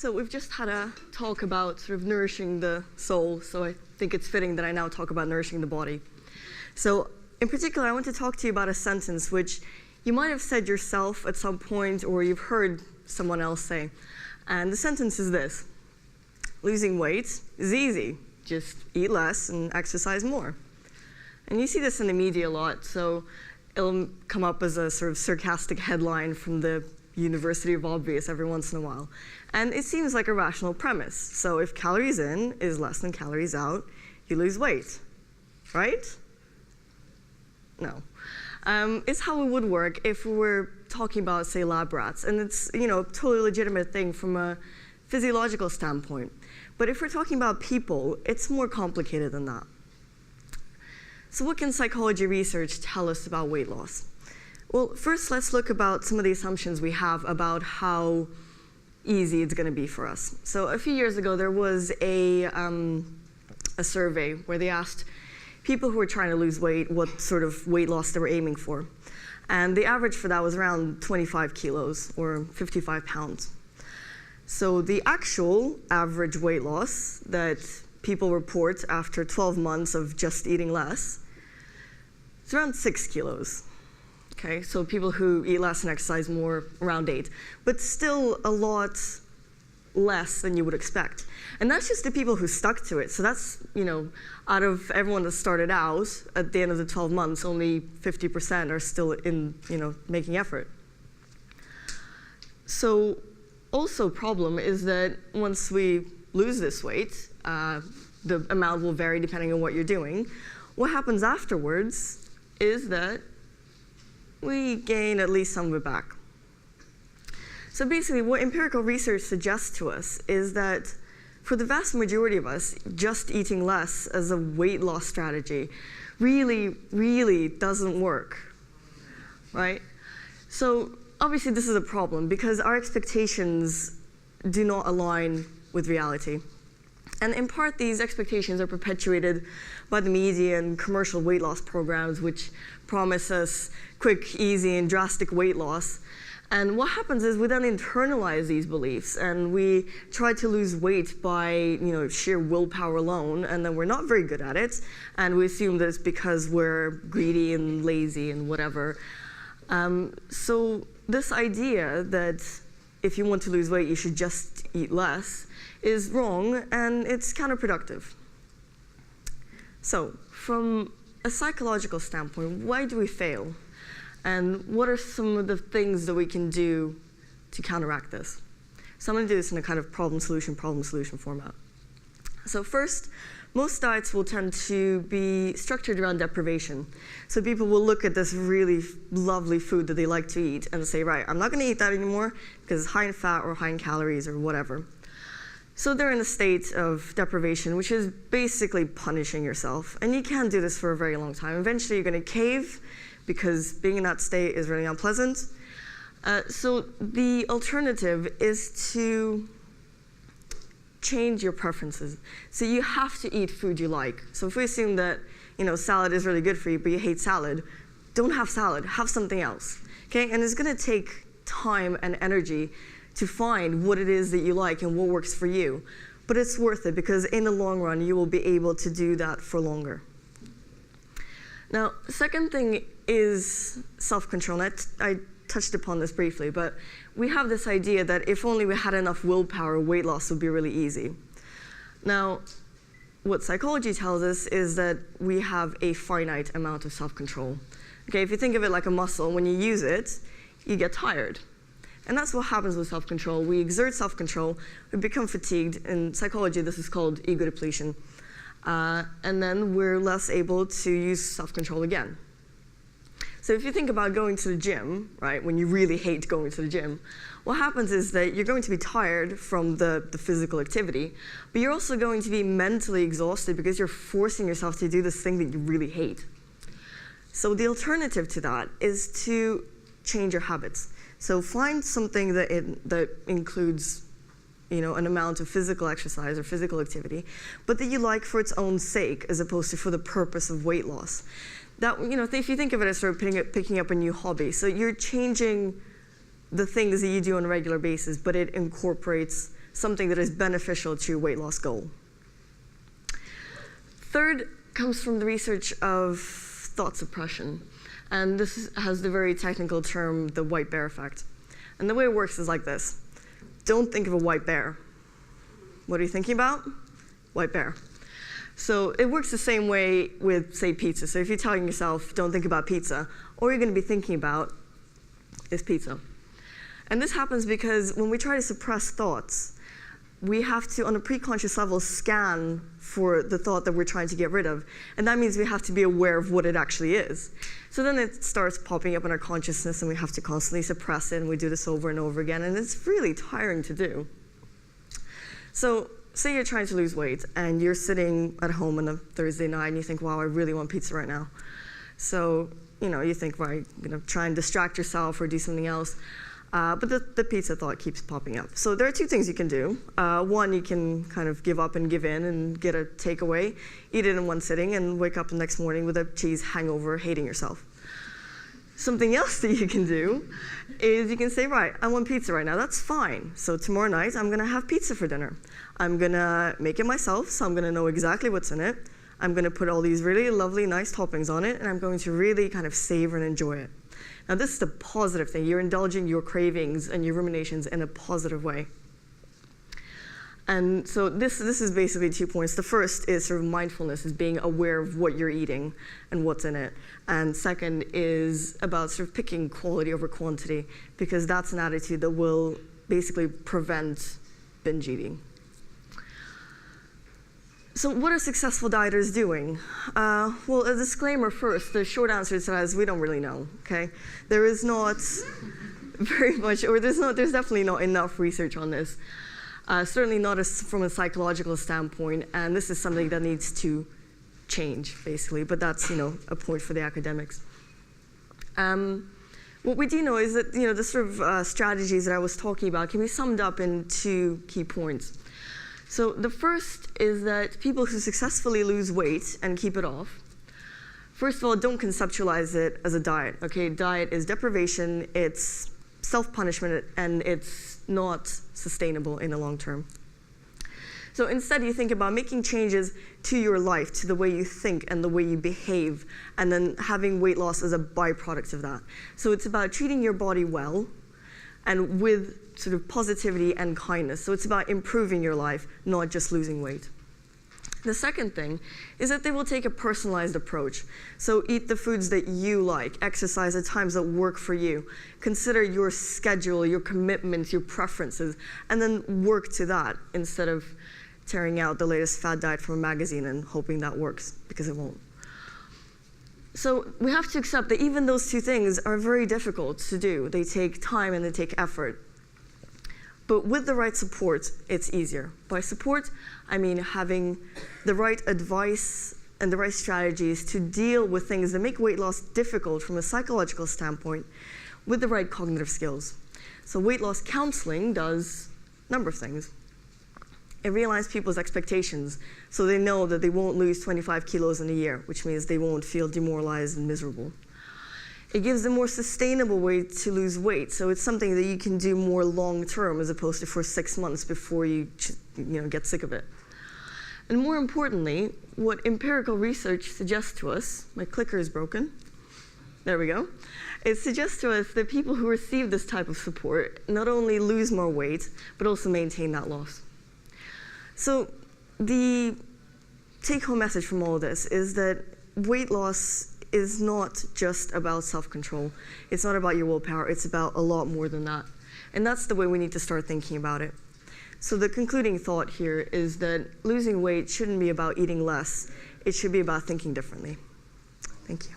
So we've just had a talk about sort of nourishing the soul, so I think it's fitting that I now talk about nourishing the body. So in particular, I want to talk to you about a sentence which you might have said yourself at some point, or you've heard someone else say. And the sentence is this: losing weight is easy. Just eat less and exercise more. And you see this in the media a lot, so it'll come up as a sort of sarcastic headline from the University of Obvious every once in a while. And it seems like a rational premise. So if calories in is less than calories out, you lose weight, right? No. It's how it would work if we were talking about, say, lab rats. And it's, a totally legitimate thing from a physiological standpoint. But if we're talking about people, it's more complicated than that. So what can psychology research tell us about weight loss? Well, first, let's look about some of the assumptions we have about how easy it's going to be for us. So a few years ago, there was a survey where they asked people who were trying to lose weight what sort of weight loss they were aiming for. And the average for that was around 25 kilos, or 55 pounds. So the actual average weight loss that people report after 12 months of just eating less is around 6 kilos. Okay, so people who eat less and exercise more, around 8. But still a lot less than you would expect. And that's just the people who stuck to it. So that's, out of everyone that started out, at the end of the 12 months, only 50% are still in, making effort. So also problem is that once we lose this weight, the amount will vary depending on what you're doing. What happens afterwards is that we gain at least some of it back. So basically, what empirical research suggests to us is that for the vast majority of us, just eating less as a weight loss strategy really, really doesn't work, right? So obviously, this is a problem because our expectations do not align with reality. And in part, these expectations are perpetuated by the media and commercial weight loss programs, which promise us quick, easy, and drastic weight loss. And what happens is we then internalize these beliefs, and we try to lose weight by sheer willpower alone, and then we're not very good at it, and we assume that it's because we're greedy and lazy and whatever. So this idea that if you want to lose weight, you should just eat less is wrong, and it's counterproductive. So from a psychological standpoint, why do we fail? And what are some of the things that we can do to counteract this? So I'm going to do this in a kind of problem-solution format. So first, most diets will tend to be structured around deprivation. So people will look at this really lovely food that they like to eat and say, right, I'm not going to eat that anymore because it's high in fat or high in calories or whatever. So they're in a state of deprivation, which is basically punishing yourself. And you can't do this for a very long time. Eventually, you're going to cave because being in that state is really unpleasant. So the alternative is to change your preferences. So you have to eat food you like. So if we assume that salad is really good for you, but you hate salad, don't have salad. Have something else. Okay? And it's going to take time and energy to find what it is that you like and what works for you. But it's worth it because in the long run, you will be able to do that for longer. Now, the second thing is self-control. And I touched upon this briefly, but we have this idea that if only we had enough willpower, weight loss would be really easy. Now, what psychology tells us is that we have a finite amount of self-control. Okay, if you think of it like a muscle, when you use it, you get tired. And that's what happens with self-control. We exert self-control, we become fatigued. In psychology, this is called ego depletion. And then we're less able to use self-control again. So if you think about going to the gym, right, when you really hate going to the gym, what happens is that you're going to be tired from the physical activity, but you're also going to be mentally exhausted because you're forcing yourself to do this thing that you really hate. So the alternative to that is to change your habits. So find something that includes an amount of physical exercise or physical activity, but that you like for its own sake as opposed to for the purpose of weight loss. That, if you think of it as sort of picking up a new hobby, so you're changing the things that you do on a regular basis, but it incorporates something that is beneficial to your weight loss goal. Third comes from the research of thought suppression. And this has the very technical term, the white bear effect. And the way it works is like this. Don't think of a white bear. What are you thinking about? White bear. So it works the same way with, say, pizza. So if you're telling yourself, don't think about pizza, all you're going to be thinking about is pizza. And this happens because when we try to suppress thoughts, we have to, on a preconscious level, scan for the thought that we're trying to get rid of. And that means we have to be aware of what it actually is. So then it starts popping up in our consciousness, and we have to constantly suppress it, and we do this over and over again, and it's really tiring to do. So say you're trying to lose weight, and you're sitting at home on a Thursday night, and you think, wow, I really want pizza right now. So you think, right, try and distract yourself or do something else. But the pizza thought keeps popping up. So there are two things you can do. One, you can kind of give up and give in and get a takeaway, eat it in one sitting, and wake up the next morning with a cheese hangover, hating yourself. Something else that you can do is you can say, right, I want pizza right now. That's fine. So tomorrow night, I'm going to have pizza for dinner. I'm going to make it myself, so I'm going to know exactly what's in it. I'm going to put all these really lovely, nice toppings on it, and I'm going to really kind of savor and enjoy it. Now, this is the positive thing. You're indulging your cravings and your ruminations in a positive way. And so this is basically 2 points. The first is sort of mindfulness, is being aware of what you're eating and what's in it. And second is about sort of picking quality over quantity, because that's an attitude that will basically prevent binge eating. So what are successful dieters doing? Well, a disclaimer first, the short answer is we don't really know, okay? There is not very much, or there's definitely not enough research on this. Certainly not from a psychological standpoint, and this is something that needs to change, basically, but that's, a point for the academics. What we do know is that, the sort of strategies that I was talking about can be summed up in 2 key points. So the first is that people who successfully lose weight and keep it off, first of all, don't conceptualize it as a diet. Okay, diet is deprivation, it's self-punishment, and it's not sustainable in the long term. So instead, you think about making changes to your life, to the way you think and the way you behave, and then having weight loss as a byproduct of that. So it's about treating your body well and with sort of positivity and kindness. So it's about improving your life, not just losing weight. The second thing is that they will take a personalized approach. So eat the foods that you like, exercise at times that work for you. Consider your schedule, your commitments, your preferences, and then work to that instead of tearing out the latest fad diet from a magazine and hoping that works, because it won't. So we have to accept that even those 2 things are very difficult to do. They take time and they take effort. But with the right support, it's easier. By support, I mean having the right advice and the right strategies to deal with things that make weight loss difficult from a psychological standpoint with the right cognitive skills. So weight loss counseling does a number of things. It realigns people's expectations so they know that they won't lose 25 kilos in a year, which means they won't feel demoralized and miserable. It gives a more sustainable way to lose weight, so it's something that you can do more long-term as opposed to for 6 months before you get sick of it. And more importantly, what empirical research suggests to us, my clicker is broken, there we go, it suggests to us that people who receive this type of support not only lose more weight, but also maintain that loss. So the take-home message from all of this is that weight loss is not just about self-control. It's not about your willpower. It's about a lot more than that. And that's the way we need to start thinking about it. So the concluding thought here is that losing weight shouldn't be about eating less. It should be about thinking differently. Thank you.